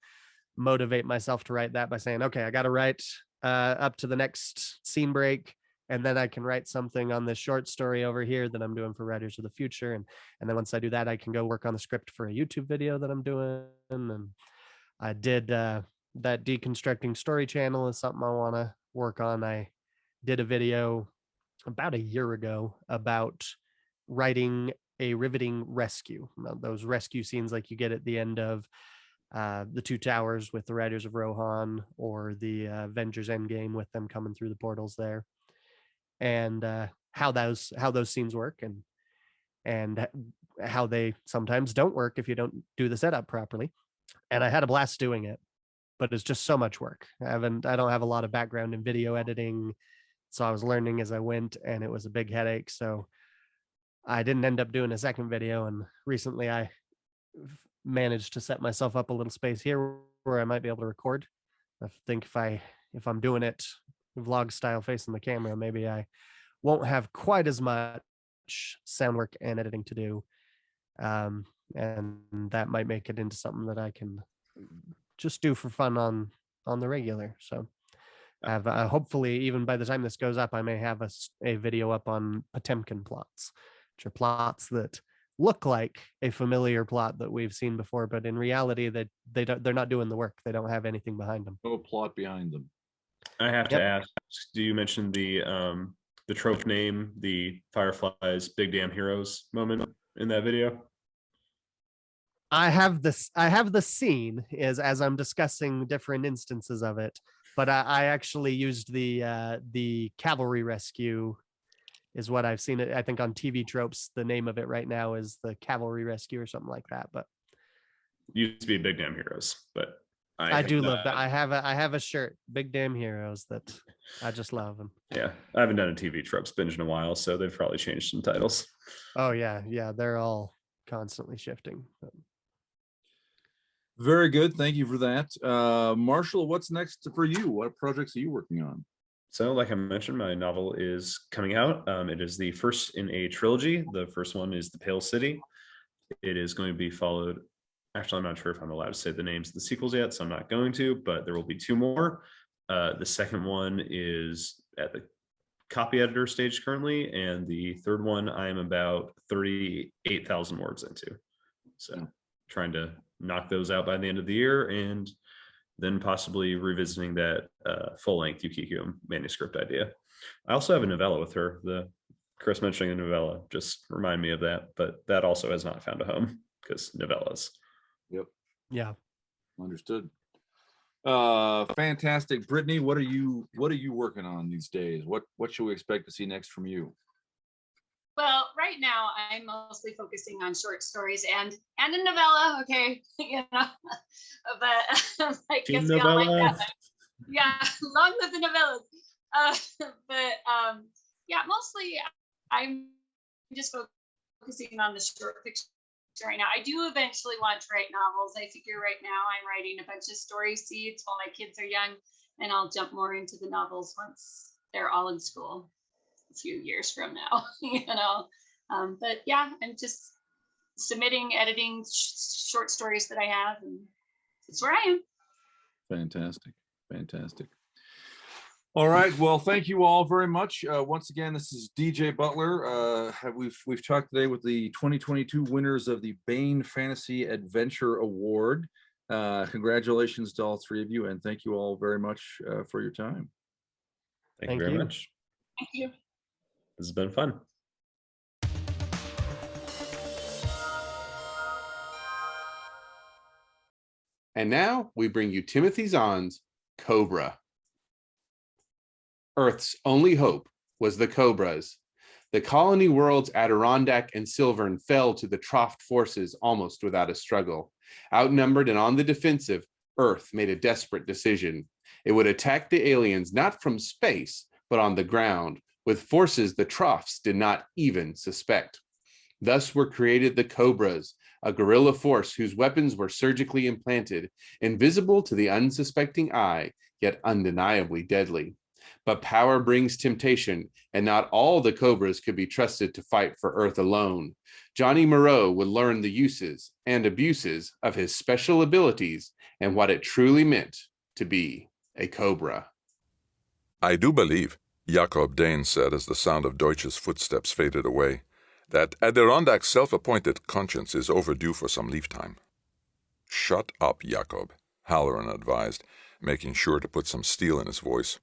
motivate myself to write that by saying, okay, I got to write up to the next scene break, and then I can write something on this short story over here that I'm doing for Writers of the Future. And then once I do that, I can go work on the script for a YouTube video that I'm doing. And I did that deconstructing story channel is something I want to work on. I did a video about a year ago about writing a riveting rescue. Those rescue scenes like you get at the end of the Two Towers with the Riders of Rohan, or the Avengers Endgame with them coming through the portals there, and how those scenes work, and how they sometimes don't work if you don't do the setup properly. And I had a blast doing it, but it's just so much work. I don't have a lot of background in video editing, so I was learning as I went, and it was a big headache. So I didn't end up doing a second video, and recently I managed to set myself up a little space here where I might be able to record. I think if I'm doing it vlog style facing the camera, maybe I won't have quite as much sound work and editing to do. And that might make it into something that I can just do for fun on the regular. So I've hopefully, even by the time this goes up, I may have a video up on Potemkin plots, which are plots that look like a familiar plot that we've seen before, but in reality, they're not doing the work. They don't have anything behind them. No plot behind them. I have to ask, do you mention the trope name, the Fireflies Big Damn Heroes moment in that video? I have the scene as I'm discussing different instances of it, but I actually used the cavalry rescue is what I've seen it. I think on TV Tropes, the name of it right now is the Cavalry Rescue or something like that. But used to be Big Damn Heroes, but I do love that. I have a shirt, Big Damn Heroes, that I just love them. Yeah, I haven't done a TV Tropes binge in a while, so they've probably changed some titles. Oh yeah, they're all constantly shifting. But. Very good. Thank you for that. Marshall, what's next for you? What projects are you working on? So, like I mentioned, my novel is coming out. It is the first in a trilogy. The first one is The Pale City. It is going to be followed. Actually, I'm not sure if I'm allowed to say the names of the sequels yet, so I'm not going to, but there will be 2 more. The second one is at the copy editor stage currently, and the third one I am about 38,000 words into. So, trying to knock those out by the end of the year, and then possibly revisiting that full-length Yukiko manuscript idea. I also have a novella with her. The Chris mentioning a novella just remind me of that, but that also has not found a home because novellas. Yep. Yeah. Understood. Fantastic. Brittany, what are you working on these days? What should we expect to see next from you? Well, right now I'm mostly focusing on short stories and a novella. Okay, but I guess we all like that. Yeah, along with the novellas. Yeah, mostly I'm just focusing on the short fiction right now. I do eventually want to write novels. I figure right now I'm writing a bunch of story seeds while my kids are young, and I'll jump more into the novels once they're all in school. Few years from now, but yeah, I'm just submitting, editing short stories that I have, and that's where I am. Fantastic. All right, well, thank you all very much. Once again, this is DJ Butler. We've talked today with the 2022 winners of the Baen Fantasy Adventure Award. Congratulations to all 3 of you, and thank you all very much for your time. Thank you very much. Thank you. This has been fun. And now we bring you Timothy Zahn's Cobra. Earth's only hope was the Cobras. The colony worlds Adirondack and Silvern fell to the Troft forces almost without a struggle. Outnumbered and on the defensive, Earth made a desperate decision. It would attack the aliens not from space, but on the ground, with forces the Trofts did not even suspect. Thus were created the Cobras, a guerrilla force whose weapons were surgically implanted, invisible to the unsuspecting eye, yet undeniably deadly. But power brings temptation, and not all the Cobras could be trusted to fight for Earth alone. Johnny Moreau would learn the uses and abuses of his special abilities and what it truly meant to be a Cobra. I do believe, Jakob Dane said as the sound of Deutsch's footsteps faded away, that Adirondack's self-appointed conscience is overdue for some leave time. Shut up, Jakob, Halloran advised, making sure to put some steel in his voice.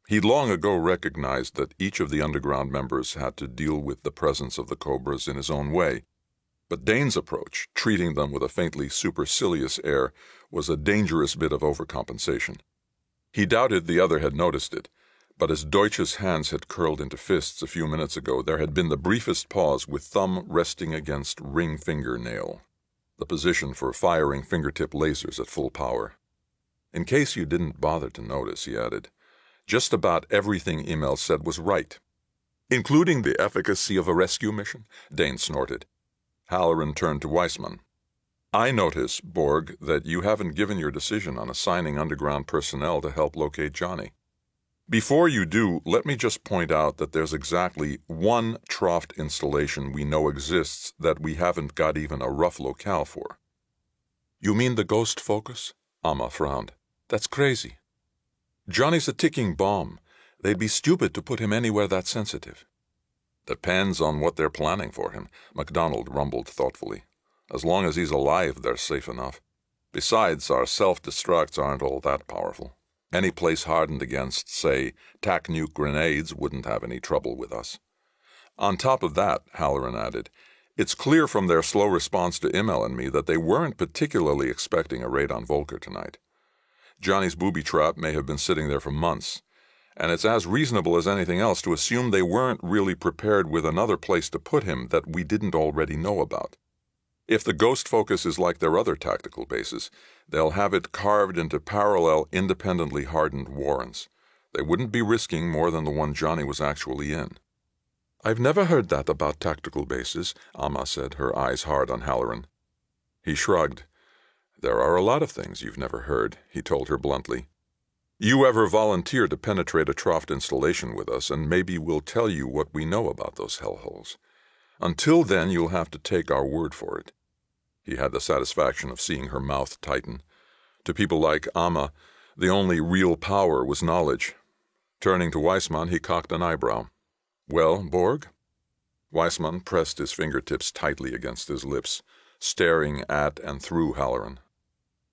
He'd long ago recognized that each of the underground members had to deal with the presence of the Cobras in his own way, but Dane's approach, treating them with a faintly supercilious air, was a dangerous bit of overcompensation. He doubted the other had noticed it, but as Deutsch's hands had curled into fists a few minutes ago, there had been the briefest pause with thumb resting against ring fingernail, the position for firing fingertip lasers at full power. In case you didn't bother to notice, he added, just about everything Immel said was right. Including the efficacy of a rescue mission? Dane snorted. Halloran turned to Weissman. I notice, Borg, that you haven't given your decision on assigning underground personnel to help locate Johnny. Before you do, let me just point out that there's exactly one Troft installation we know exists that we haven't got even a rough locale for. You mean the ghost focus? Amma frowned. That's crazy. Johnny's a ticking bomb. They'd be stupid to put him anywhere that sensitive. Depends on what they're planning for him, MacDonald rumbled thoughtfully. As long as he's alive, they're safe enough. Besides, our self-destructs aren't all that powerful. Any place hardened against, say, tac nuke grenades wouldn't have any trouble with us. On top of that, Halloran added, it's clear from their slow response to Immel and me that they weren't particularly expecting a raid on Volker tonight. Johnny's booby trap may have been sitting there for months, and it's as reasonable as anything else to assume they weren't really prepared with another place to put him that we didn't already know about. If the ghost focus is like their other tactical bases, they'll have it carved into parallel, independently hardened warrens. They wouldn't be risking more than the one Johnny was actually in. I've never heard that about tactical bases, Amma said, her eyes hard on Halloran. He shrugged. There are a lot of things you've never heard, he told her bluntly. You ever volunteer to penetrate a Troft installation with us, and maybe we'll tell you what we know about those hellholes. Until then, you'll have to take our word for it. He had the satisfaction of seeing her mouth tighten. To people like Amma, the only real power was knowledge. Turning to Weissman, he cocked an eyebrow. Well, Borg? Weissman pressed his fingertips tightly against his lips, staring at and through Halloran.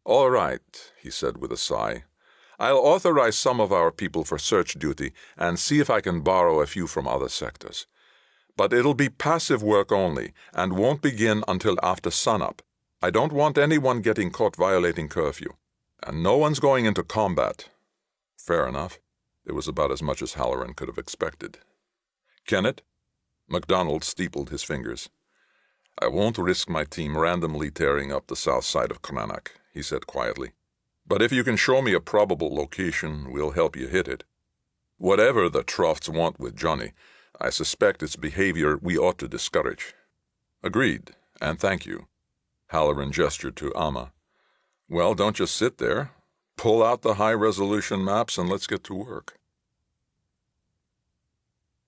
All right, he said with a sigh. I'll authorize some of our people for search duty and see if I can borrow a few from other sectors. But it'll be passive work only, and won't begin until after sunup. I don't want anyone getting caught violating curfew. And no one's going into combat. Fair enough. It was about as much as Halloran could have expected. Kenneth? MacDonald steepled his fingers. I won't risk my team randomly tearing up the south side of Cranach, he said quietly. But if you can show me a probable location, we'll help you hit it. Whatever the Trofts want with Johnny, I suspect it's behavior we ought to discourage. Agreed, and thank you. Halloran gestured to Amma. Well, don't just sit there. Pull out the high-resolution maps and let's get to work.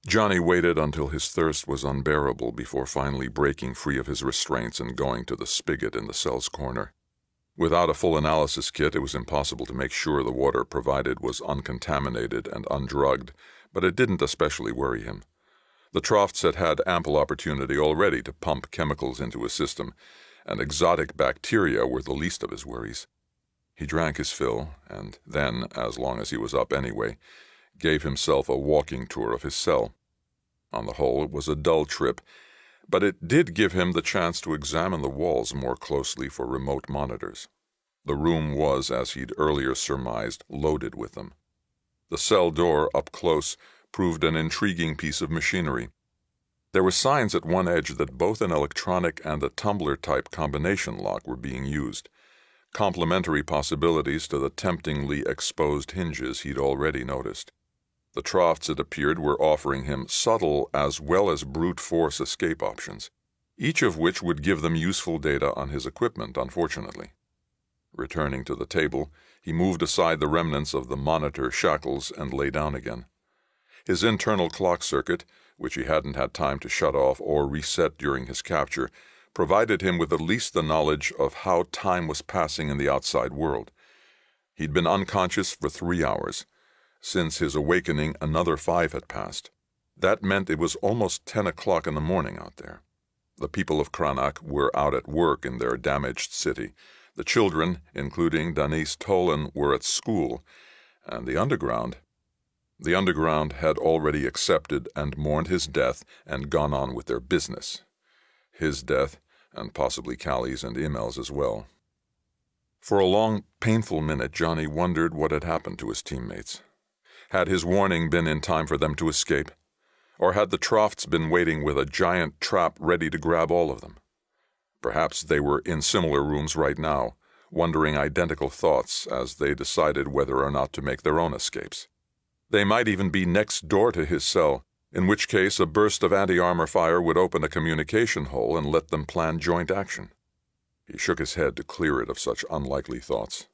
Johnny waited until his thirst was unbearable before finally breaking free of his restraints and going to the spigot in the cell's corner. Without a full analysis kit, it was impossible to make sure the water provided was uncontaminated and undrugged, but it didn't especially worry him. The Trofts had had ample opportunity already to pump chemicals into his system, and exotic bacteria were the least of his worries. He drank his fill, and then, as long as he was up anyway, gave himself a walking tour of his cell. On the whole, it was a dull trip, but it did give him the chance to examine the walls more closely for remote monitors. The room was, as he'd earlier surmised, loaded with them. The cell door, up close, proved an intriguing piece of machinery. There were signs at one edge that both an electronic and a tumbler-type combination lock were being used, complementary possibilities to the temptingly exposed hinges he'd already noticed. The Trofts, it appeared, were offering him subtle as well as brute force escape options, each of which would give them useful data on his equipment, unfortunately. Returning to the table, he moved aside the remnants of the monitor shackles and lay down again. His internal clock circuit, which he hadn't had time to shut off or reset during his capture, provided him with at least the knowledge of how time was passing in the outside world. He'd been unconscious for 3 hours. Since his awakening, another 5 had passed. That meant it was almost 10 o'clock in the morning out there. The people of Cranach were out at work in their damaged city. The children, including Denise Tolan, were at school, and the underground had already accepted and mourned his death and gone on with their business. His death, and possibly Callie's and Immel's as well. For a long, painful minute, Johnny wondered what had happened to his teammates. Had his warning been in time for them to escape? Or had the Trofts been waiting with a giant trap ready to grab all of them? Perhaps they were in similar rooms right now, wondering identical thoughts as they decided whether or not to make their own escapes. They might even be next door to his cell, in which case a burst of anti-armor fire would open a communication hole and let them plan joint action. He shook his head to clear it of such unlikely thoughts.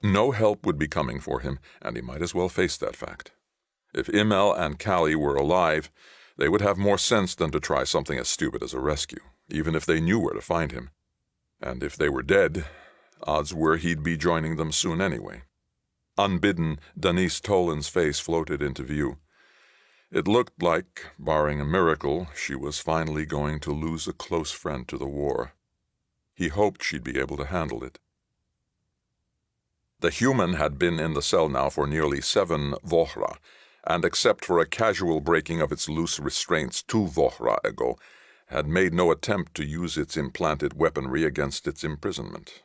No help would be coming for him, and he might as well face that fact. If Immel and Callie were alive, they would have more sense than to try something as stupid as a rescue, even if they knew where to find him. And if they were dead, odds were he'd be joining them soon anyway. Unbidden, Denise Tolan's face floated into view. It looked like, barring a miracle, she was finally going to lose a close friend to the war. He hoped she'd be able to handle it. The human had been in the cell now for nearly 7 Vohra, and except for a casual breaking of its loose restraints 2 Vohra ago, had made no attempt to use its implanted weaponry against its imprisonment.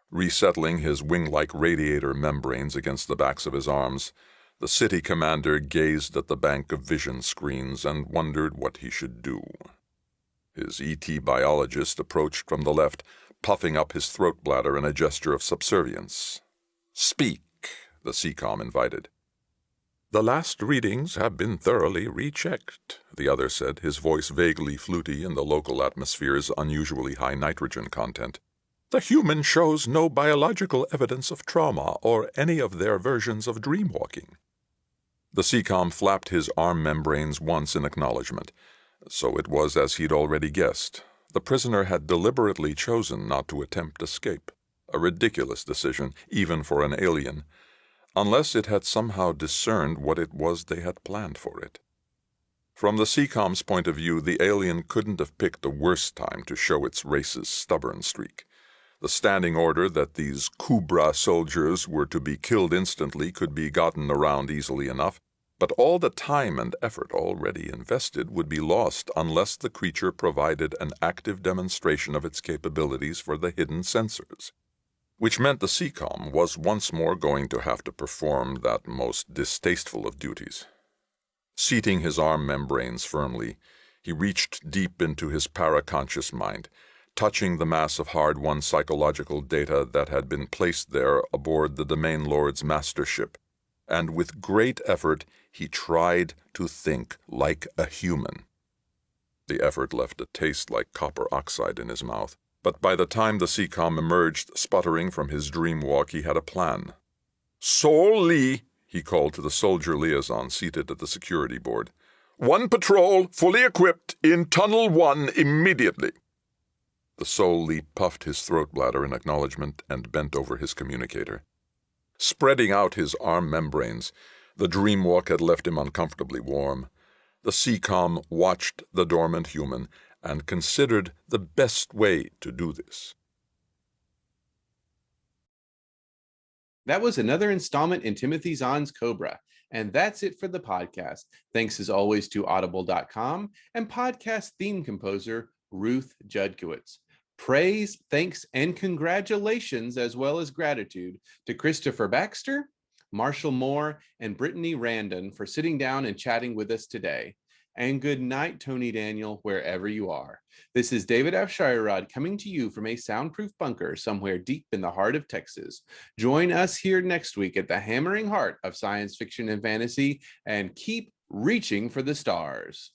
Resettling his wing-like radiator membranes against the backs of his arms, the city commander gazed at the bank of vision screens and wondered what he should do. His ET biologist approached from the left, puffing up his throat bladder in a gesture of subservience. "Speak," the CCOM invited. "The last readings have been thoroughly rechecked," the other said, his voice vaguely fluty in the local atmosphere's unusually high nitrogen content. "The human shows no biological evidence of trauma or any of their versions of dreamwalking." The CCOM flapped his arm membranes once in acknowledgement. So it was as he'd already guessed. The prisoner had deliberately chosen not to attempt escape, a ridiculous decision, even for an alien, unless it had somehow discerned what it was they had planned for it. From the CCOM's point of view, the alien couldn't have picked a worse time to show its race's stubborn streak. The standing order that these Cobra soldiers were to be killed instantly could be gotten around easily enough, but all the time and effort already invested would be lost unless the creature provided an active demonstration of its capabilities for the hidden sensors, which meant the CCOM was once more going to have to perform that most distasteful of duties. Seating his arm membranes firmly, he reached deep into his paraconscious mind, touching the mass of hard-won psychological data that had been placed there aboard the Domain Lord's master ship, and with great effort he tried to think like a human. The effort left a taste like copper oxide in his mouth, but by the time the CCOM emerged sputtering from his dream walk, he had a plan. "Sol Lee," he called to the soldier liaison seated at the security board. "1 patrol, fully equipped, in Tunnel 1 immediately." The Sol Lee puffed his throat bladder in acknowledgement and bent over his communicator. Spreading out his arm membranes, the dream walk had left him uncomfortably warm. The CCOM watched the dormant human and considered the best way to do this. That was another installment in Timothy Zahn's Cobra. And that's it for the podcast. Thanks as always to Audible.com and podcast theme composer Ruth Judkowitz. Praise, thanks, and congratulations, as well as gratitude, to Christopher Baxter, Marshall Moore, and Brittany Randon for sitting down and chatting with us today. And good night, Tony Daniel, wherever you are. This is David Afsharirad coming to you from a soundproof bunker somewhere deep in the heart of Texas. Join us here next week at the hammering heart of science fiction and fantasy, and keep reaching for the stars.